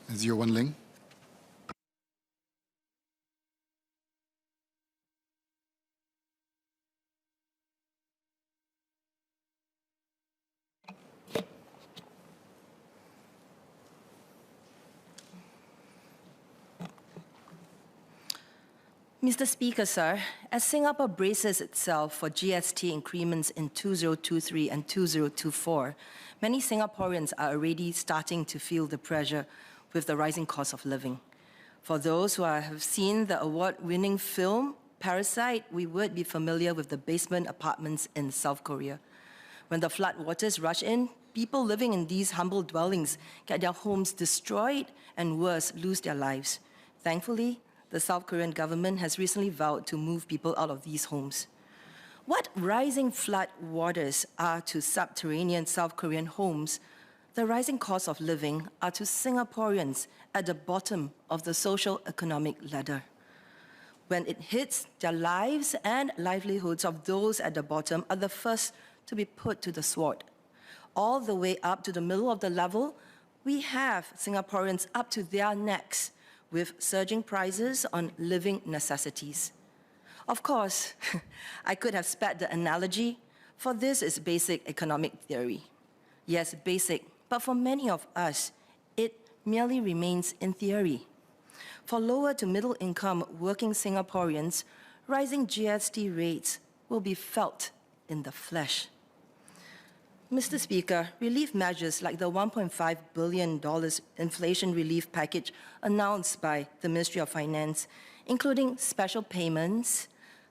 01 Ling. Mr. Speaker, sir, as Singapore braces itself for GST increments in 2023 and 2024, many Singaporeans are already starting to feel the pressure with the rising cost of living. For those who have seen the award-winning film Parasite, we would be familiar with the basement apartments in South Korea. When the flood waters rush in, people living in these humble dwellings get their homes destroyed and worse, lose their lives. Thankfully, the South Korean government has recently vowed to move people out of these homes. What rising flood waters are to subterranean South Korean homes, the rising cost of living are to Singaporeans at the bottom of the social-economic ladder. When it hits, their lives and livelihoods of those at the bottom are the first to be put to the sword. All the way up to the middle of the level, we have Singaporeans up to their necks with surging prices on living necessities. Of course, I could have spared the analogy, for this is basic economic theory. Yes, basic, but for many of us, it merely remains in theory. For lower to middle income working Singaporeans, rising GST rates will be felt in the flesh. Mr. Speaker, relief measures like the $1.5 billion inflation relief package announced by the Ministry of Finance, including special payments,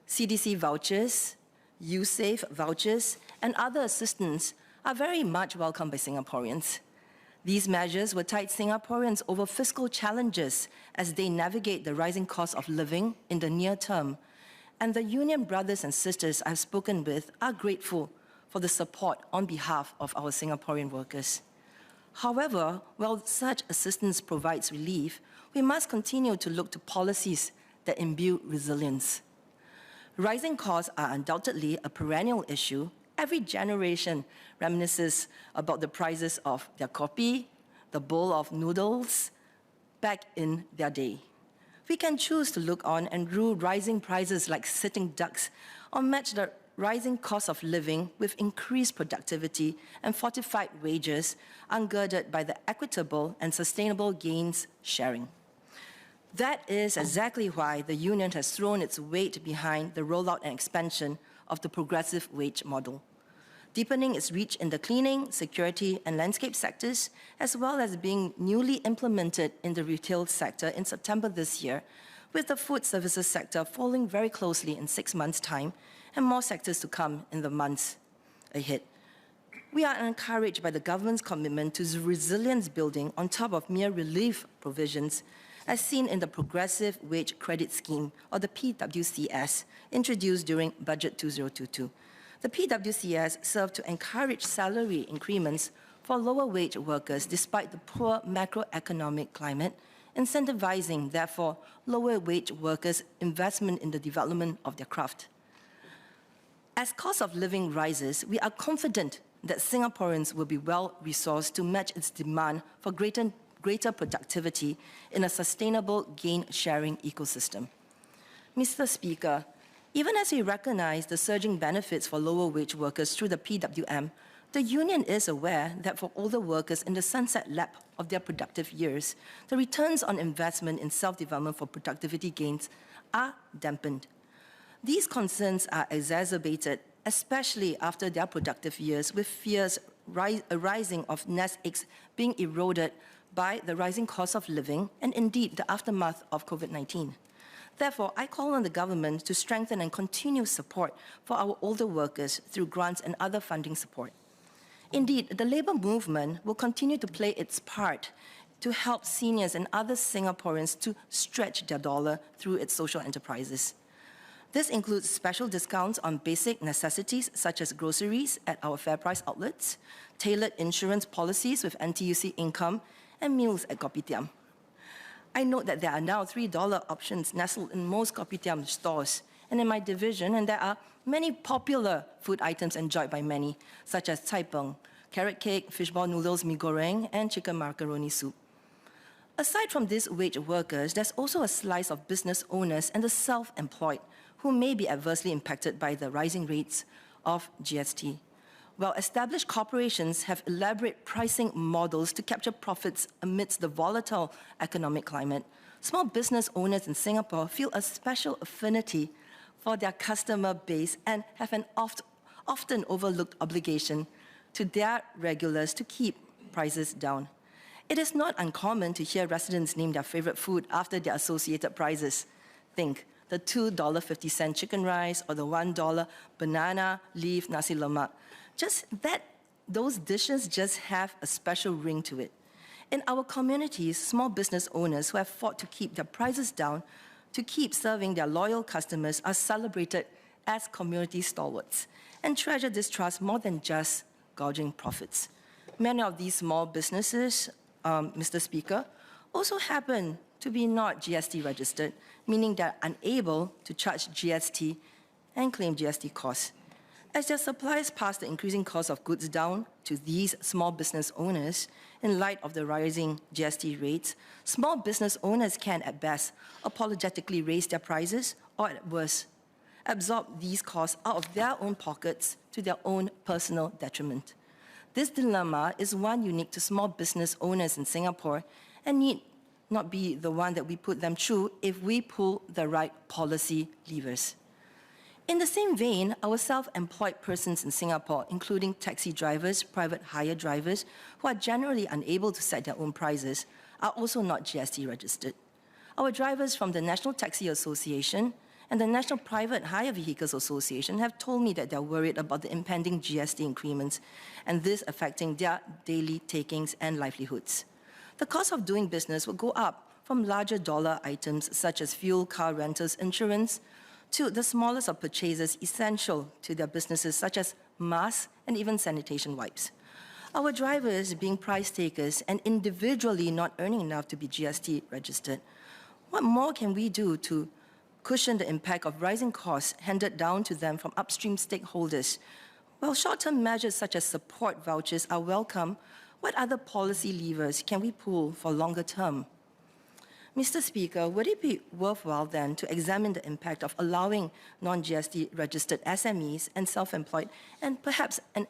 CDC vouchers, USAVE vouchers, and other assistance, are very much welcomed by Singaporeans. These measures will tide Singaporeans over fiscal challenges as they navigate the rising cost of living in the near term, and the union brothers and sisters I've spoken with are grateful for the support on behalf of our Singaporean workers. However, while such assistance provides relief, we must continue to look to policies that imbue resilience. Rising costs are undoubtedly a perennial issue. Every generation reminisces about the prices of their kopi, the bowl of noodles, back in their day. We can choose to look on and rule rising prices like sitting ducks, or match the rising cost of living with increased productivity and fortified wages ungirded by the equitable and sustainable gains sharing. That is exactly why the union has thrown its weight behind the rollout and expansion of the progressive wage model, deepening its reach in the cleaning, security, and landscape sectors, as well as being newly implemented in the retail sector in September this year, with the food services sector following very closely in 6 months' time, and more sectors to come in the months ahead. We are encouraged by the government's commitment to resilience building on top of mere relief provisions, as seen in the Progressive Wage Credit Scheme, or the PWCS, introduced during Budget 2022. The PWCS served to encourage salary increments for lower wage workers despite the poor macroeconomic climate, incentivizing, therefore, lower wage workers' investment in the development of their craft. As cost of living rises, we are confident that Singaporeans will be well-resourced to match its demand for greater productivity in a sustainable gain-sharing ecosystem. Mr. Speaker, even as we recognize the surging benefits for lower wage workers through the PWM, the union is aware that for older workers in the sunset lap of their productive years, the returns on investment in self-development for productivity gains are dampened. These concerns are exacerbated, especially after their productive years, with fears arising of nest eggs being eroded by the rising cost of living and indeed the aftermath of COVID-19. Therefore, I call on the government to strengthen and continue support for our older workers through grants and other funding support. Indeed, the labour movement will continue to play its part to help seniors and other Singaporeans to stretch their dollar through its social enterprises. This includes special discounts on basic necessities such as groceries at our fair price outlets, tailored insurance policies with NTUC income, and meals at kopitiam. I note that there are now $3 options nestled in most kopitiam stores and in my division, and there are many popular food items enjoyed by many, such as cai peng, carrot cake, fishball noodles, mee goreng, and chicken macaroni soup. Aside from these wage workers, there's also a slice of business owners and the self-employed who may be adversely impacted by the rising rates of GST. While established corporations have elaborate pricing models to capture profits amidst the volatile economic climate, small business owners in Singapore feel a special affinity for their customer base and have an often overlooked obligation to their regulars to keep prices down. It is not uncommon to hear residents name their favorite food after their associated prices. Think the $2.50 chicken rice or the $1 banana leaf nasi lemak. Just that, those dishes just have a special ring to it. In our communities, small business owners who have fought to keep their prices down, to keep serving their loyal customers, are celebrated as community stalwarts and treasure this trust more than just gouging profits. Many of these small businesses, Mr. Speaker, also happen to be not GST registered, meaning they're unable to charge GST and claim GST costs. As their suppliers pass the increasing cost of goods down to these small business owners, in light of the rising GST rates, small business owners can, at best, apologetically raise their prices, or at worst, absorb these costs out of their own pockets to their own personal detriment. This dilemma is one unique to small business owners in Singapore and need not be the one that we put them through if we pull the right policy levers. In the same vein, our self-employed persons in Singapore, including taxi drivers, private hire drivers, who are generally unable to set their own prices, are also not GST registered. Our drivers from the National Taxi Association and the National Private Hire Vehicles Association have told me that they're worried about the impending GST increments and this affecting their daily takings and livelihoods. The cost of doing business will go up from larger dollar items such as fuel, car rentals, insurance, to the smallest of purchases essential to their businesses such as masks and even sanitation wipes. Our drivers, being price takers and individually not earning enough to be GST registered, what more can we do to cushion the impact of rising costs handed down to them from upstream stakeholders? While short-term measures such as support vouchers are welcome, what other policy levers can we pull for longer term? Mr. Speaker, would it be worthwhile then to examine the impact of allowing non-GST registered SMEs and self-employed and perhaps an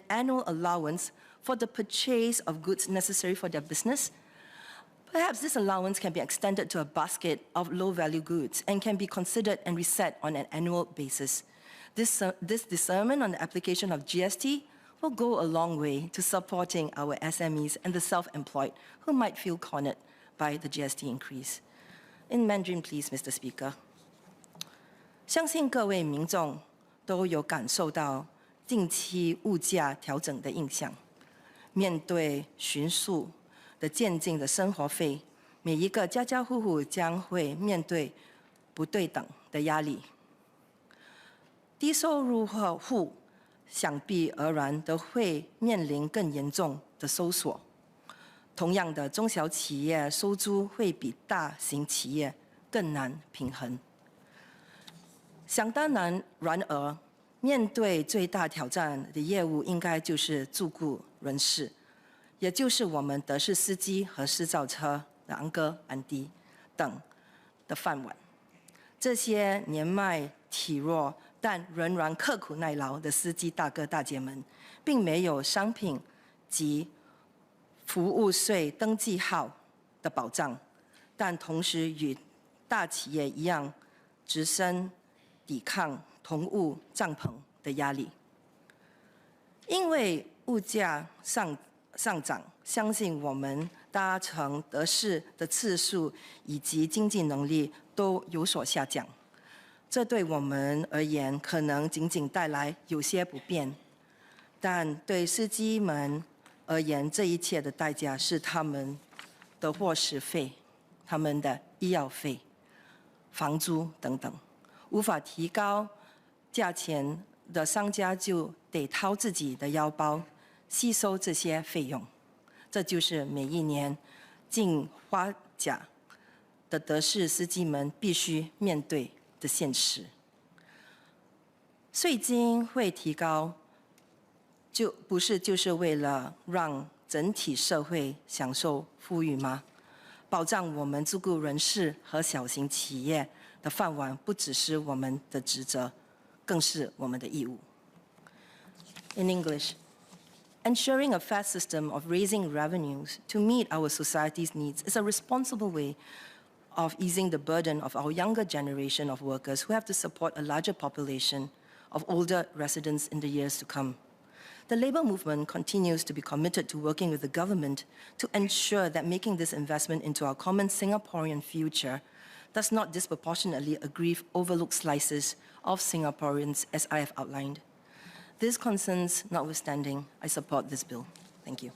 annual allowance for the purchase of goods necessary for their business? Perhaps this allowance can be extended to a basket of low-value goods and can be considered and reset on an annual basis. This discernment on the application of GST will go a long way to supporting our SMEs and the self-employed who might feel cornered by the GST increase. In Mandarin, please, Mr. Speaker. 相信各位民众都有感受到近期物价调整的印象。面对迅速的渐进的生活费，每一个家家户户将会面对不对等的压力。低收入户想必而然都会面临更严重的收缩。同样的，中小企业收租会比大型企业更难平衡。想当然，然而，面对最大挑战的业务，应该就是自雇人士，也就是我们的士司机和私造车的安哥、安迪等的饭碗。这些年迈体弱但仍然刻苦耐劳的司机大哥大姐们，并没有商品及服务税登记号的保障，但同时与大企业一样，只身抵抗同屋帐篷的压力。因为物价上涨，相信我们搭乘的士的次数以及经济能力都有所下降。这对我们而言可能仅仅带来有些不便，但对司机们而言，这一切的代价是他们的伙食费、他们的医药费、房租等等，无法提高价钱的商家就得掏自己的腰包吸收这些费用。这就是每一年进花甲的德士司机们必须面对的现实。税金会提高，就是为了让整体社会享受富裕吗？保障我们自雇人士和小型企业的饭碗，不只是我们的职责，更是我们的义务。In English, ensuring a fair system of raising revenues to meet our society's needs is a responsible way of easing the burden of our younger generation of workers who have to support a larger population of older residents in the years to come. The labour movement continues to be committed to working with the government to ensure that making this investment into our common Singaporean future does not disproportionately aggrieve overlooked slices of Singaporeans, as I have outlined. These concerns notwithstanding, I support this bill. Thank you.